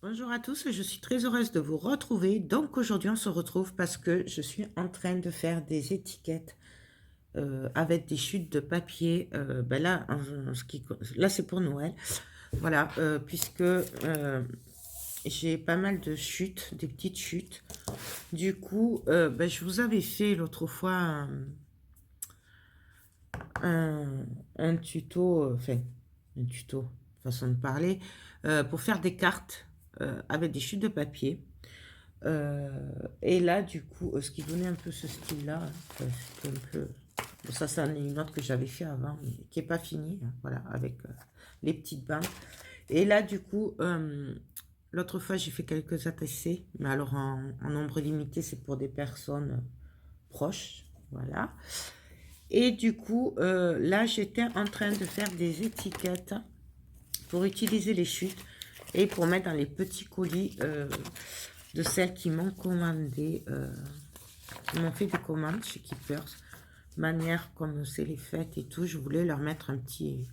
Bonjour à tous, je suis très heureuse de vous retrouver. Donc aujourd'hui on se retrouve parce que je suis en train de faire des étiquettes avec des chutes de papier. Ben là, là c'est pour Noël. Voilà, puisque j'ai pas mal de chutes, des petites chutes. Du coup, ben, je vous avais fait l'autre fois un tuto, enfin un tuto, façon de parler, pour faire des cartes avec des chutes de papier. Et là, du coup, ce qui donnait un peu ce style-là, c'était un peu... Bon, ça, c'en est une autre que j'avais fait avant, mais qui n'est pas finie, hein, voilà, avec les petites bandes. Et là, du coup, l'autre fois, j'ai fait quelques ATC, mais alors en nombre limité, c'est pour des personnes proches, voilà. Et du coup, là, j'étais en train de faire des étiquettes pour utiliser les chutes et pour mettre dans les petits colis de celles qui m'ont commandé, qui m'ont fait des commandes chez Keepers. Manière comme c'est les fêtes et tout, je voulais leur mettre un petit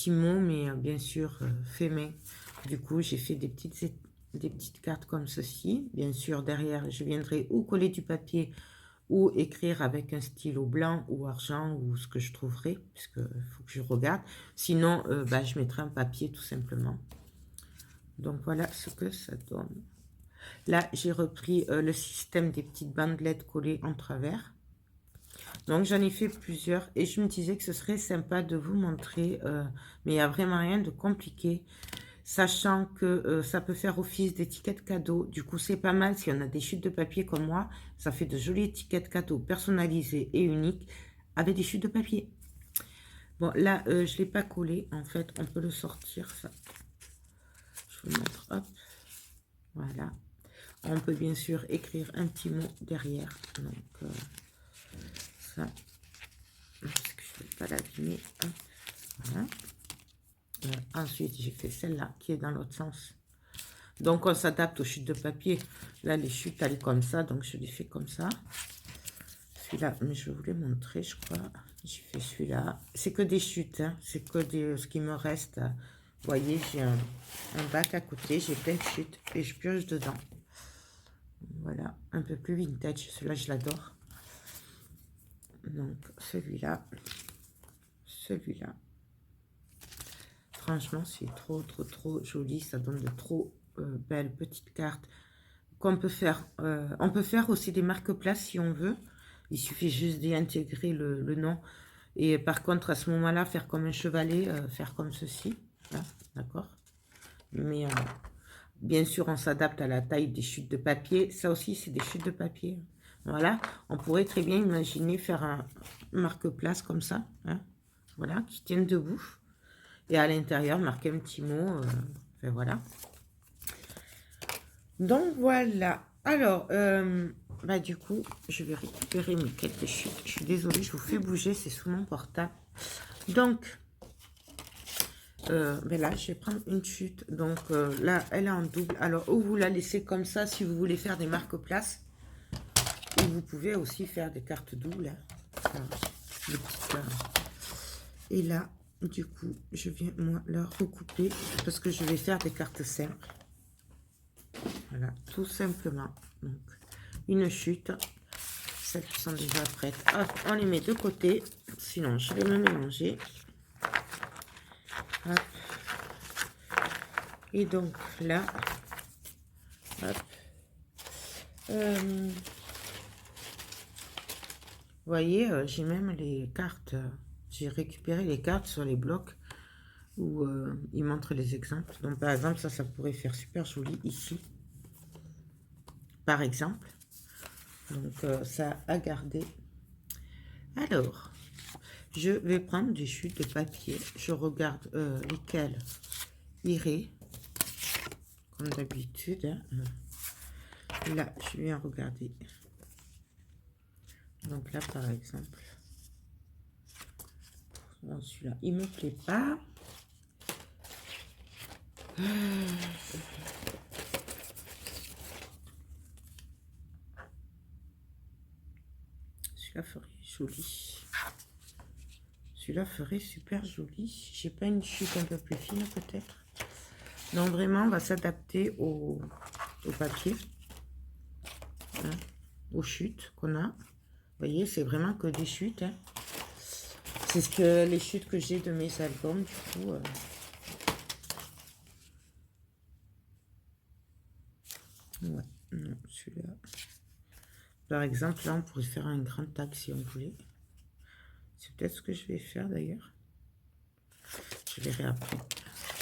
mot, mais bien sûr fait main. Du coup, j'ai fait des petites cartes comme ceci. Bien sûr, derrière, je viendrai ou coller du papier ou écrire avec un stylo blanc ou argent ou ce que je trouverai, puisque faut que je regarde. Sinon, bah, je mettrai un papier tout simplement. Donc voilà ce que ça donne. Là, j'ai repris le système des petites bandelettes collées en travers. Donc, j'en ai fait plusieurs et je me disais que ce serait sympa de vous montrer, mais il n'y a vraiment rien de compliqué, sachant que ça peut faire office d'étiquette cadeau. Du coup, c'est pas mal si on a des chutes de papier comme moi. Ça fait de jolies étiquettes cadeaux personnalisées et uniques avec des chutes de papier. Bon, là, je ne l'ai pas collé. En fait, on peut le sortir, ça. Je vous montre, hop. Voilà. On peut bien sûr écrire un petit mot derrière. Donc, ça. Parce que je ne vais pas l'abîmer. Voilà. Ensuite, j'ai fait celle-là qui est dans l'autre sens. Donc, on s'adapte aux chutes de papier. Là, les chutes, elles sont comme ça. Donc, je les fais comme ça. Celui-là, mais je vais vous les montrer, je crois. J'ai fait celui-là. C'est que des chutes. Hein. C'est que ce qui me reste. Vous voyez, j'ai un bac à côté. J'ai plein de chutes et je pioche dedans. Voilà, un peu plus vintage. Celui-là, je l'adore. Donc, celui-là. Celui-là. Franchement, c'est trop joli. Ça donne de trop belles petites cartes qu'on peut faire. On peut faire aussi des marque-places si on veut. Il suffit juste d'y intégrer le nom. Et par contre, à ce moment-là, faire comme un chevalet, faire comme ceci. D'accord. Mais bien sûr, on s'adapte à la taille des chutes de papier. Ça aussi, c'est des chutes de papier. Voilà. On pourrait très bien imaginer faire un marque-place comme ça. Hein, voilà, qui tiennent debout. Et à l'intérieur, marquer un petit mot. Enfin, voilà. Donc, voilà. Alors, bah, du coup, je vais récupérer mes quelques chutes. Je suis désolée, je vous fais bouger. C'est sous mon portable. Donc, ben là, je vais prendre une chute. Donc, là, elle est en double. Alors, ou vous la laissez comme ça si vous voulez faire des marque-places. Ou vous pouvez aussi faire des cartes doubles. Hein. Des petites, et là, du coup, je viens, moi, la recouper parce que je vais faire des cartes simples. Voilà, tout simplement. Donc, une chute. Celles qui sont déjà prêtes. Hop, on les met de côté. Sinon, je vais me mélanger. Hop. Et donc, là, hop. Vous voyez, j'ai même les cartes. J'ai récupéré les cartes sur les blocs où ils montrent les exemples. Donc, par exemple, ça pourrait faire super joli ici. Par exemple. Donc, ça à garder. Alors, Je vais prendre des chutes de papier. Je regarde lesquelles iraient, comme d'habitude. Hein. Là, je viens regarder. Donc là, par exemple, bon, celui-là, il me plaît pas. Celui-là ferait joli. Celui-là ferait super joli. J'ai pas une chute un peu plus fine peut-être. Non, vraiment, on va s'adapter au papier. Hein, aux chutes qu'on a. Vous voyez, c'est vraiment que des chutes. Hein. C'est ce que les chutes que j'ai de mes albums, du coup. Ouais, non, celui-là. Par exemple, là, on pourrait faire un grand tag si on voulait. C'est peut-être ce que je vais faire d'ailleurs. Je verrai après.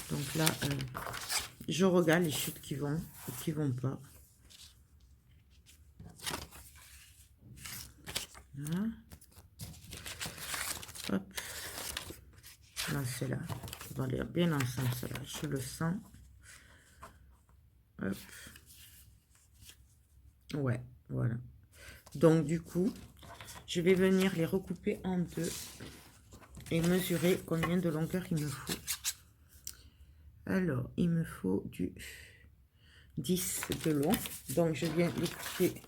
Donc là, je regarde les chutes qui vont ou qui vont pas. Voilà. Hop. Là, c'est là. On va aller bien ensemble, cela. Je le sens. Hop. Ouais, voilà. Donc, du coup, je vais venir les recouper en deux et mesurer combien de longueur il me faut. Alors, il me faut du 10 de long. Donc, je viens les couper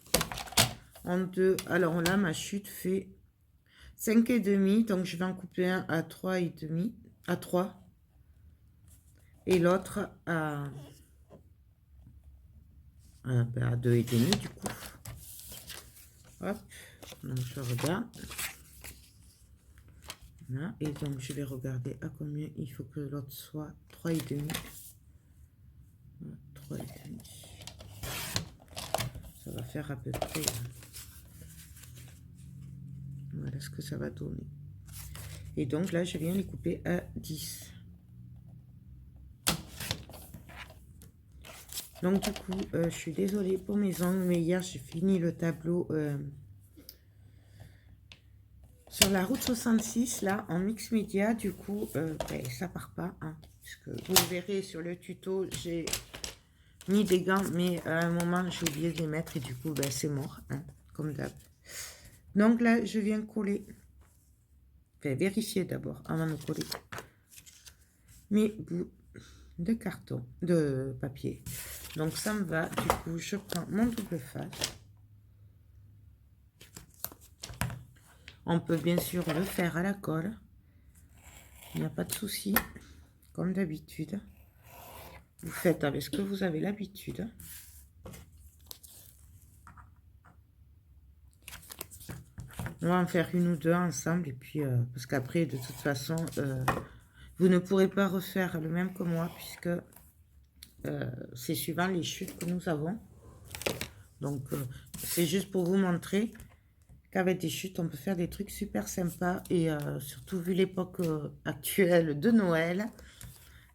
en deux. Alors là, ma chute fait 5,5. Donc, je vais en couper un à 3,5. À 3. Et l'autre à 2,5 du coup. Hop. Donc, je regarde. Là, et donc, je vais regarder à combien il faut que l'autre soit 3,5. 3,5. Ça va faire à peu près. Voilà ce que ça va donner. Et donc là, je viens les couper à 10. Donc du coup, je suis désolée pour mes ongles, mais hier, j'ai fini le tableau sur la route 66, là, en mix média. Du coup, ça part pas. Hein, puisque vous verrez sur le tuto, j'ai mis des gants, mais à un moment, j'ai oublié de les mettre. Et du coup, c'est mort, hein, comme d'hab. Donc là, je viens coller. Enfin, vérifier d'abord, avant de coller. Mes bouts de carton, de papier. Donc ça me va. Du coup, je prends mon double face. On peut bien sûr le faire à la colle. Il n'y a pas de souci. Comme d'habitude. Vous faites avec ce que vous avez l'habitude. On va en faire une ou deux ensemble. Et puis, parce qu'après, de toute façon, vous ne pourrez pas refaire le même que moi. Puisque c'est suivant les chutes que nous avons. Donc, c'est juste pour vous montrer qu'avec des chutes, on peut faire des trucs super sympas. Et surtout, vu l'époque actuelle de Noël,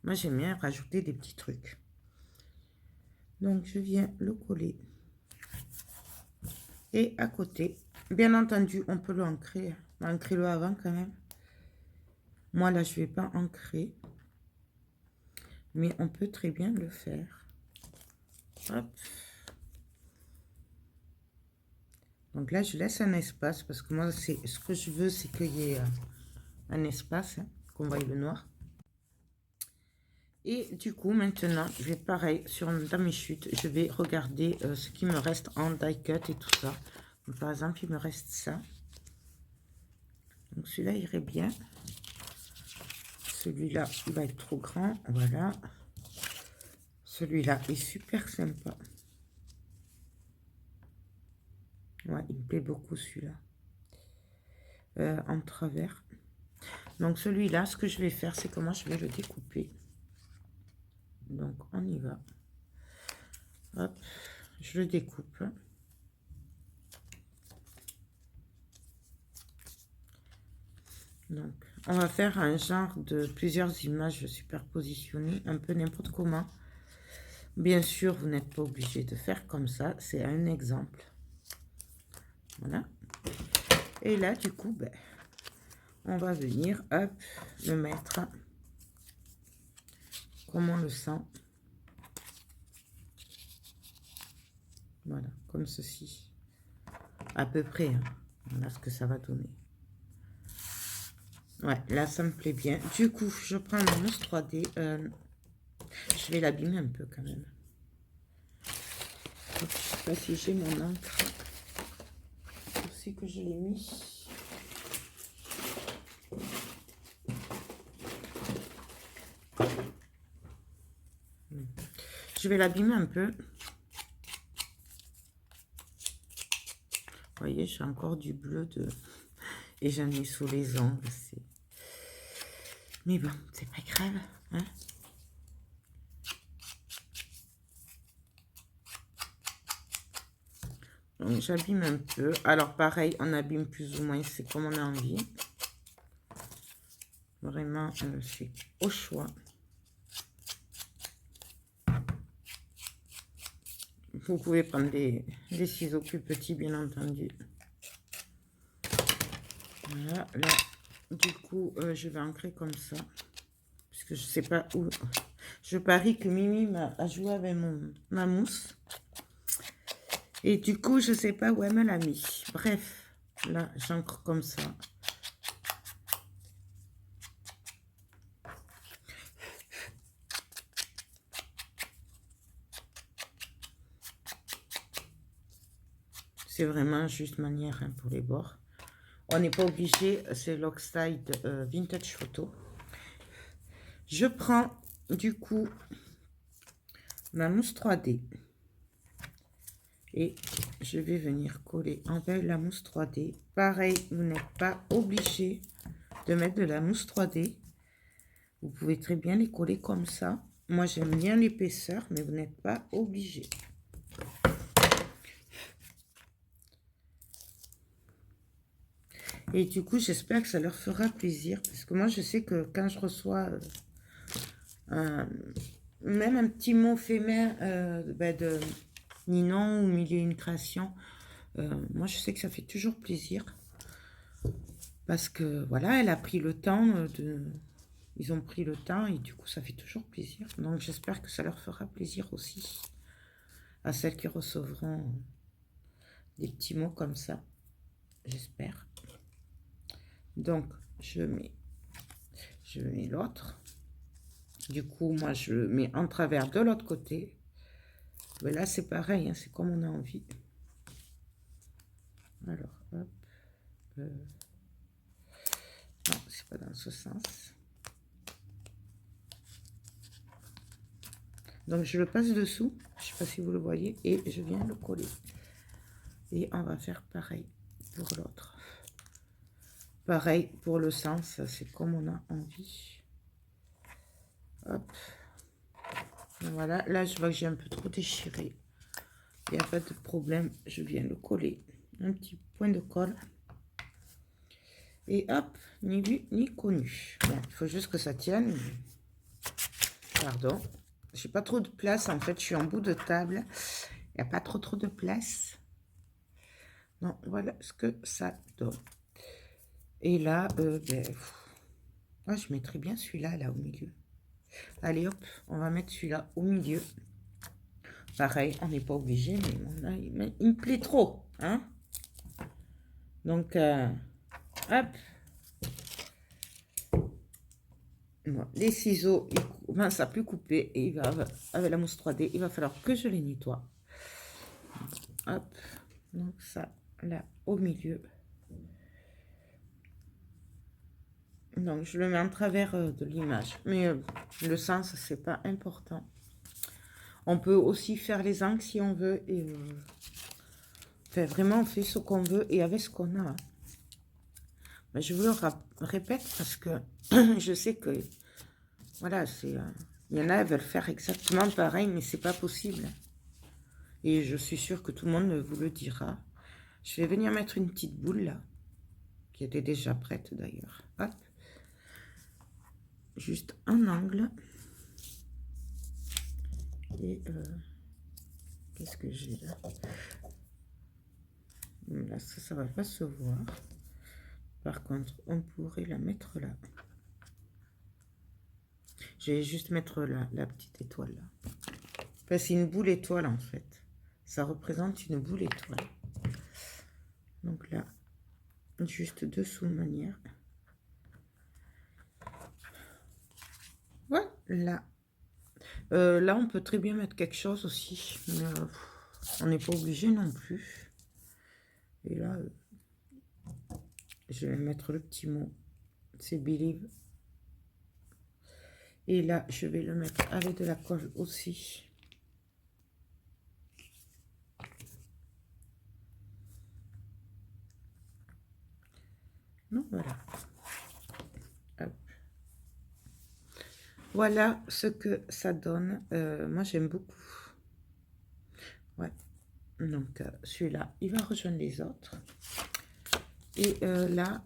moi, j'aime bien rajouter des petits trucs. Donc, je viens le coller. Et à côté, bien entendu, on peut l'ancrer. Ancrez-le avant quand même. Moi, là, je ne vais pas ancrer. Mais on peut très bien le faire. Hop. Donc là, je laisse un espace parce que moi, c'est ce que je veux, c'est qu'il y ait un espace, hein, qu'on voie le noir. Et du coup, maintenant, je vais pareil, dans mes chutes, je vais regarder ce qui me reste en die cut et tout ça. Donc, par exemple, il me reste ça. Donc celui-là irait bien. Celui-là, il va être trop grand. Voilà. Celui-là est super sympa. Ouais, il me plaît beaucoup celui-là. En travers. Donc celui-là, ce que je vais faire, c'est comment je vais le découper. Donc on y va. Hop, je le découpe. Donc on va faire un genre de plusieurs images superpositionnées, un peu n'importe comment. Bien sûr, vous n'êtes pas obligé de faire comme ça, c'est un exemple. Voilà. Et là, du coup, on va venir, hop, le mettre comme on le sent. Voilà, comme ceci. À peu près, hein. Voilà ce que ça va donner. Ouais, là, ça me plaît bien. Du coup, je prends ma mousse 3D. Je vais l'abîmer un peu quand même. Je ne sais pas si j'ai mon encre. Où c'est que je l'ai mis? Je vais l'abîmer un peu. Vous voyez, j'ai encore du bleu de... Et j'en ai sous les ongles. Mais bon, c'est pas grave. Hein? Donc, j'abîme un peu. Alors, pareil, on abîme plus ou moins. C'est comme on a envie. Vraiment, c'est au choix. Vous pouvez prendre des ciseaux plus petits, bien entendu. Voilà, là, du coup, je vais ancrer comme ça. Parce que je sais pas où. Je parie que Mimi a joué avec ma mousse. Et du coup, je sais pas où elle me l'a mis. Bref, là, j'ancre comme ça. C'est vraiment juste manière, hein, pour les bords. On n'est pas obligé, c'est Lockside Vintage Photo. Je prends du coup ma mousse 3D et je vais venir coller avec la mousse 3D. Pareil, vous n'êtes pas obligé de mettre de la mousse 3D. Vous pouvez très bien les coller comme ça. Moi, j'aime bien l'épaisseur, mais vous n'êtes pas obligé. Et du coup, j'espère que ça leur fera plaisir. Parce que moi, je sais que quand je reçois même un petit mot fait main de Ninon ou Mille et une créations, moi, je sais que ça fait toujours plaisir. Parce que, voilà, elle a pris le temps de... Ils ont pris le temps et du coup, ça fait toujours plaisir. Donc, j'espère que ça leur fera plaisir aussi. À celles qui recevront des petits mots comme ça. J'espère. Donc, je mets l'autre. Du coup, moi, je le mets en travers de l'autre côté. Mais là, c'est pareil, hein, c'est comme on a envie. Alors, hop. Non, c'est pas dans ce sens. Donc, je le passe dessous. Je sais pas si vous le voyez. Et je viens le coller. Et on va faire pareil pour l'autre. Pareil pour le sens. C'est comme on a envie. Hop. Voilà. Là, je vois que j'ai un peu trop déchiré. Il n'y a pas de problème. Je viens le coller. Un petit point de colle. Et hop, ni vu ni connu. Bon, il faut juste que ça tienne. Pardon. J'ai pas trop de place. En fait, je suis en bout de table. Il n'y a pas trop de place. Non, voilà ce que ça donne. Et là, moi, je mettrais bien celui-là, là, au milieu. Allez, hop, on va mettre celui-là au milieu. Pareil, on n'est pas obligé, mais il me plaît trop, hein. Donc, hop. Bon, les ciseaux, ils commencent à plus couper. Et il va, avec la mousse 3D, il va falloir que je les nettoie. Hop. Donc, ça, là, au milieu. Donc, je le mets en travers de l'image. Mais le sens, c'est pas important. On peut aussi faire les angles si on veut. Et enfin, vraiment, on fait ce qu'on veut et avec ce qu'on a. Mais je vous le répète parce que je sais que, voilà, c'est... il y en a, elles veulent faire exactement pareil, mais c'est pas possible. Et je suis sûre que tout le monde vous le dira. Je vais venir mettre une petite boule là, qui était déjà prête d'ailleurs. Hop. Juste un angle. Et qu'est-ce que j'ai là? Là, ça va pas se voir. Par contre, on pourrait la mettre là. Je vais juste mettre la petite étoile là. Enfin, c'est une boule étoile en fait. Ça représente une boule étoile. Donc là, juste dessous de manière. Voilà. Là, on peut très bien mettre quelque chose aussi. Mais, on n'est pas obligé non plus. Et là, je vais mettre le petit mot. C'est Believe. Et là, je vais le mettre avec de la colle aussi. Non, voilà. Hop. Voilà ce que ça donne. Moi, j'aime beaucoup. Ouais. Donc, celui-là, il va rejoindre les autres. Et là,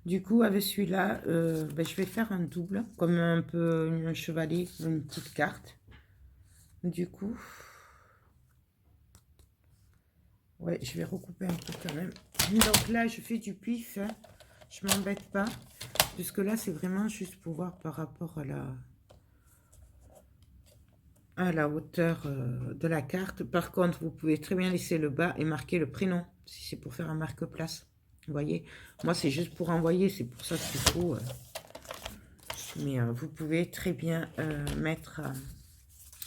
du coup, avec celui-là, ben, je vais faire un double, comme un peu un chevalier, une petite carte. Du coup, ouais, je vais recouper un peu quand même. Donc là, je fais du pif, hein. Je m'embête pas, puisque là, c'est vraiment juste pour voir par rapport à la hauteur de la carte. Par contre, vous pouvez très bien laisser le bas et marquer le prénom, si c'est pour faire un marque-place. Vous voyez, moi, c'est juste pour envoyer, c'est pour ça qu'il faut... mais vous pouvez très bien mettre...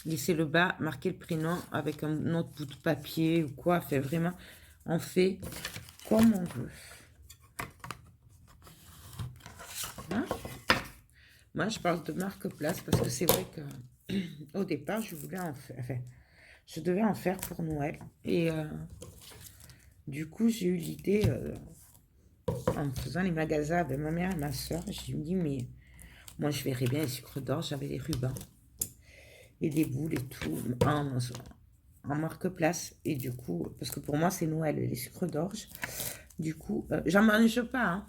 laisser le bas, marquer le prénom avec un autre bout de papier ou quoi. Fait vraiment, on fait comme on veut. Hein? Moi, je parle de marque-place parce que c'est vrai que au départ, je voulais en faire. Enfin, je devais en faire pour Noël. Et du coup, j'ai eu l'idée, en faisant les magasins avec ma mère et ma soeur, j'ai dit, mais moi, je verrais bien les sucres d'orge. J'avais des rubans et des boules et tout en marque-place. Et du coup, parce que pour moi, c'est Noël, les sucres d'orge. Du coup, j'en mange pas, hein.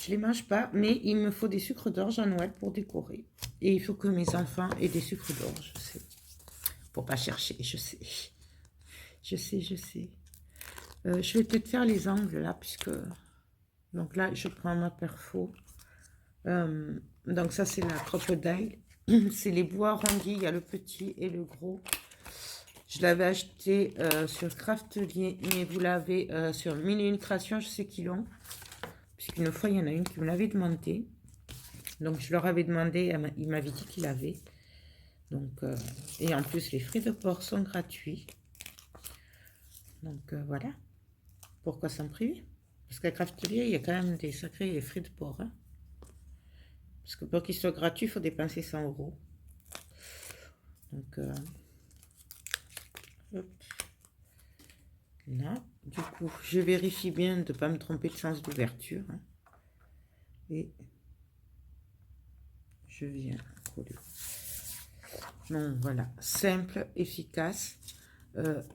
Je les mange pas, mais il me faut des sucres d'orge à Noël pour décorer. Et il faut que mes enfants aient des sucres d'orge, je sais. Faut pas chercher, je sais. Je sais, je sais. Je vais peut-être faire les angles là, puisque... Donc là, je prends ma perfo. Donc ça, c'est la crocodile. C'est les bois arrondis, il y a le petit et le gros. Je l'avais acheté sur Craftelier, mais vous l'avez sur Mille et une Créations, je sais qu'ils l'ont. Puisqu'une fois, il y en a une qui me l'avait demandé. Donc, je leur avais demandé, il m'avait dit qu'il avait. Donc, et en plus, les frais de port sont gratuits. Donc, voilà. Pourquoi s'en priver? Parce qu'à Craftelier, il y a quand même des sacrés frais de port. Hein. Parce que pour qu'ils soient gratuits, il faut dépenser 100 €. Donc, hop. Là, du coup, je vérifie bien de ne pas me tromper de sens d'ouverture. Hein. Et je viens coller. Donc voilà, simple, efficace.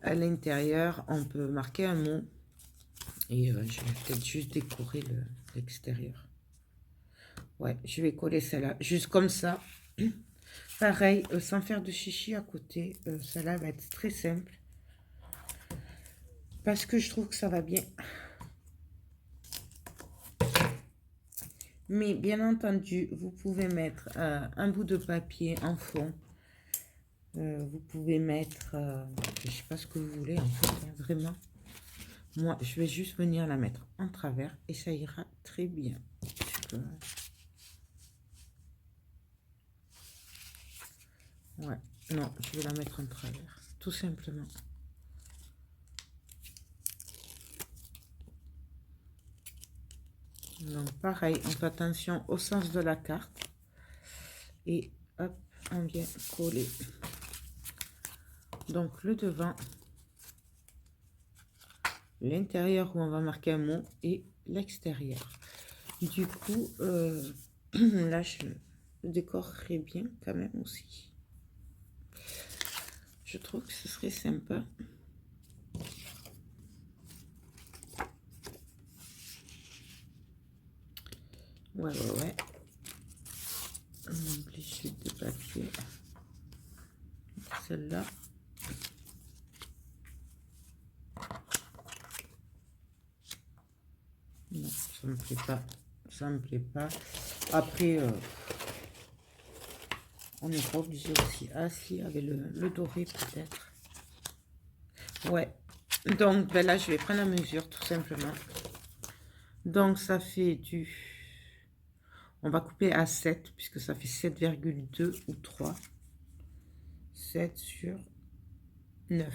À l'intérieur, on peut marquer un mot. Et je vais peut-être juste décorer l'extérieur. Ouais, je vais coller celle-là, juste comme ça. Pareil, sans faire de chichi à côté. Celle-là va être très simple. Parce que je trouve que ça va bien. Mais bien entendu, vous pouvez mettre un bout de papier en fond. Vous pouvez mettre, je ne sais pas ce que vous voulez en fait, hein, vraiment. Moi, je vais juste venir la mettre en travers et ça ira très bien. Ouais, non, je vais la mettre en travers, tout simplement. Donc, pareil, on fait attention au sens de la carte. Et hop, on vient coller. Donc, le devant, l'intérieur où on va marquer un mot et l'extérieur. Du coup, là, je décorerai bien quand même aussi. Je trouve que ce serait sympa. Ouais. Donc, les chutes de papier. Celle-là. ça me plaît pas. Ça me plaît pas. Après, on n'est pas obligé aussi. Ah si, avec le doré peut-être. Ouais. Donc ben là, je vais prendre la mesure tout simplement. Donc ça fait du... On va couper à 7 puisque ça fait 7,2 ou 3. 7 sur 9.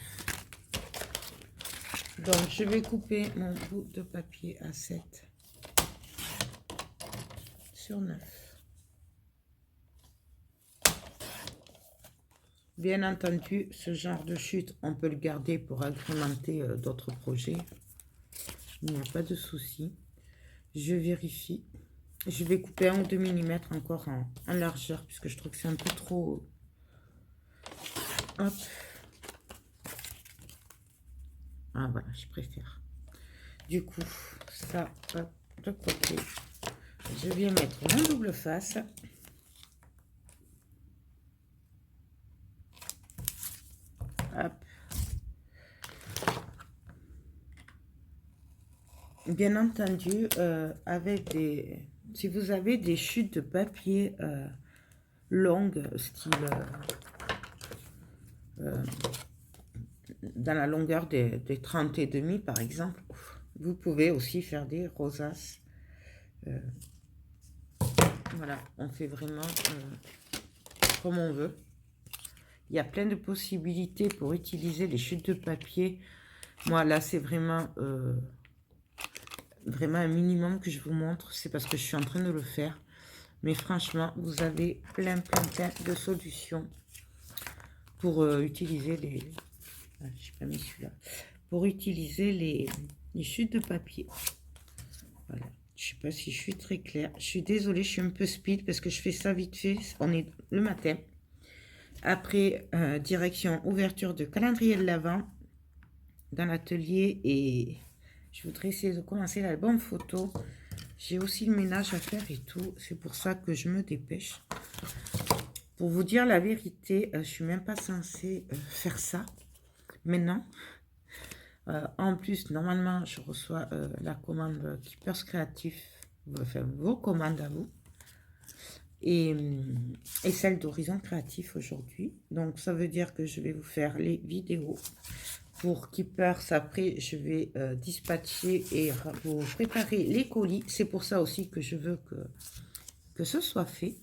Donc je vais couper mon bout de papier à 7 sur 9. Bien entendu, ce genre de chute, on peut le garder pour agrémenter d'autres projets. Il n'y a pas de souci. Je vérifie. Je vais couper 1 ou 2 mm encore en largeur, puisque je trouve que c'est un peu trop... Hop. Ah voilà, je préfère. Du coup, ça, hop, de côté. Je vais mettre mon double face. Hop. Bien entendu, avec des... Si vous avez des chutes de papier longues, style dans la longueur des 30 et demi par exemple, vous pouvez aussi faire des rosaces. Voilà, on fait vraiment comme on veut. Il y a plein de possibilités pour utiliser les chutes de papier. Moi là c'est vraiment un minimum que je vous montre, c'est parce que je suis en train de le faire. Mais franchement, vous avez plein de solutions pour utiliser les... Ah, j'ai pas mis celui-là. Pour utiliser les chutes de papier. Voilà. Je sais pas si je suis très claire. Je suis désolée, je suis un peu speed parce que je fais ça vite fait. On est le matin. Après, direction ouverture de calendrier de l'Avent dans l'atelier. Et je voudrais essayer de commencer l'album photo. J'ai aussi le ménage à faire et tout. C'est pour ça que je me dépêche. Pour vous dire la vérité, je suis même pas censée faire ça. Maintenant, en plus, normalement, je reçois la commande Keepers Créatif, enfin vos commandes à vous, et celle d'Horizon Créatif aujourd'hui. Donc, ça veut dire que je vais vous faire les vidéos pour Keepers. Après, je vais dispatcher et vous préparer les colis. C'est pour ça aussi que je veux que ce soit fait.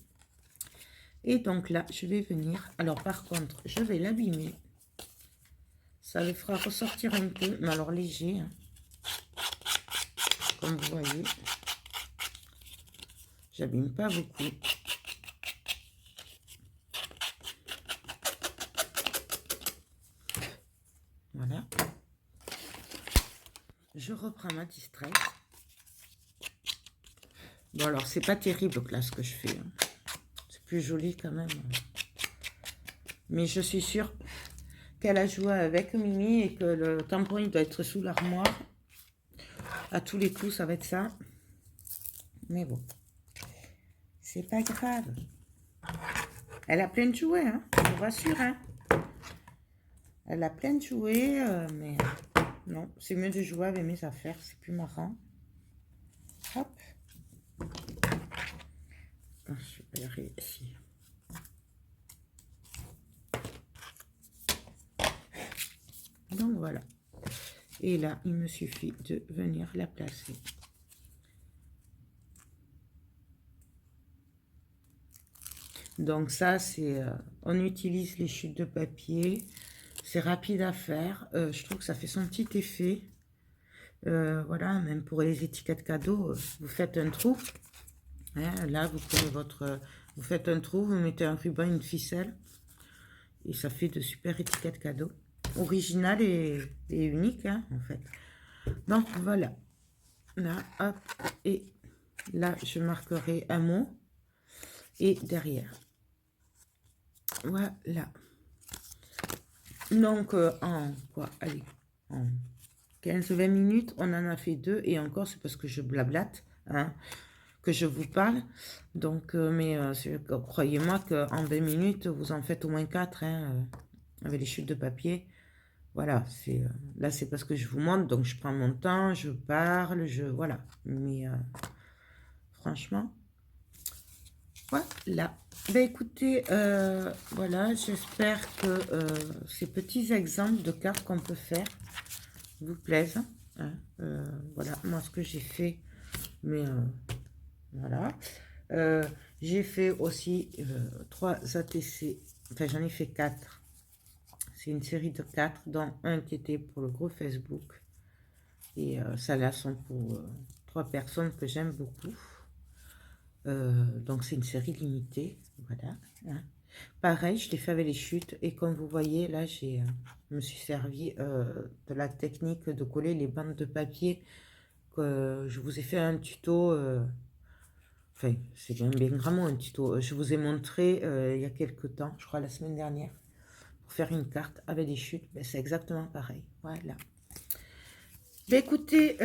Et donc là, je vais venir. Alors, par contre, je vais l'abîmer. Ça le fera ressortir un peu, mais alors léger, hein. Comme vous voyez. J'abîme pas beaucoup. Voilà. Je reprends ma distress. Bon, alors, c'est pas terrible là ce que je fais, hein. C'est plus joli quand même. Mais je suis sûre qu'elle a joué avec Mimi et que le tampon il doit être sous l'armoire. À tous les coups, ça va être ça. Mais bon, c'est pas grave. Elle a plein de jouets, hein, je vous rassure, hein. Elle a plein de jouets, mais non, c'est mieux de jouer avec mes affaires, c'est plus marrant. Hop. Je vais réussir. Donc voilà. Et là, il me suffit de venir la placer. Donc ça, c'est... on utilise les chutes de papier. C'est rapide à faire. Je trouve que ça fait son petit effet. Voilà, même pour les étiquettes cadeaux, vous faites un trou. Hein, là, vous prenez votre... vous faites un trou, vous mettez un ruban, une ficelle. Et ça fait de super étiquettes cadeaux. Original et unique, hein, en fait. Donc, voilà. Là, hop. Et là, je marquerai un mot. Et derrière. Voilà. Donc, en quoi? Allez, en 15-20 minutes, on en a fait 2. Et encore, c'est parce que je blablate, hein, que je vous parle. Donc, mais croyez-moi qu'en 20 minutes, vous en faites au moins 4, hein, avec les chutes de papier. Voilà, c'est là, c'est parce que je vous montre, donc je prends mon temps, je parle, voilà. Mais franchement, voilà. Ben écoutez, voilà, j'espère que ces petits exemples de cartes qu'on peut faire vous plaisent, hein. Voilà, moi ce que j'ai fait, mais voilà. Euh, j'ai fait aussi 3 ATC, enfin j'en ai fait 4. C'est une série de 4, dont un qui était pour le groupe Facebook. Et ça là sont pour 3 personnes que j'aime beaucoup. Donc c'est une série limitée, voilà, hein. Pareil, je l'ai fait avec les chutes et comme vous voyez là, je me suis servi de la technique de coller les bandes de papier que je vous ai fait un tuto, enfin c'est bien vraiment un tuto, je vous ai montré il y a quelques temps, je crois la semaine dernière, pour faire une carte avec des chutes. Ben, c'est exactement pareil, voilà. Ben, écoutez,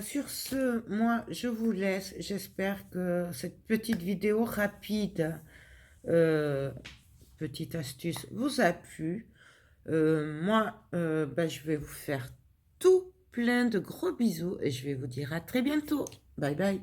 sur ce, moi je vous laisse, j'espère que cette petite vidéo rapide, euh, petite astuce, vous a plu. Moi, ben, je vais vous faire tout plein de gros bisous et je vais vous dire à très bientôt. Bye bye.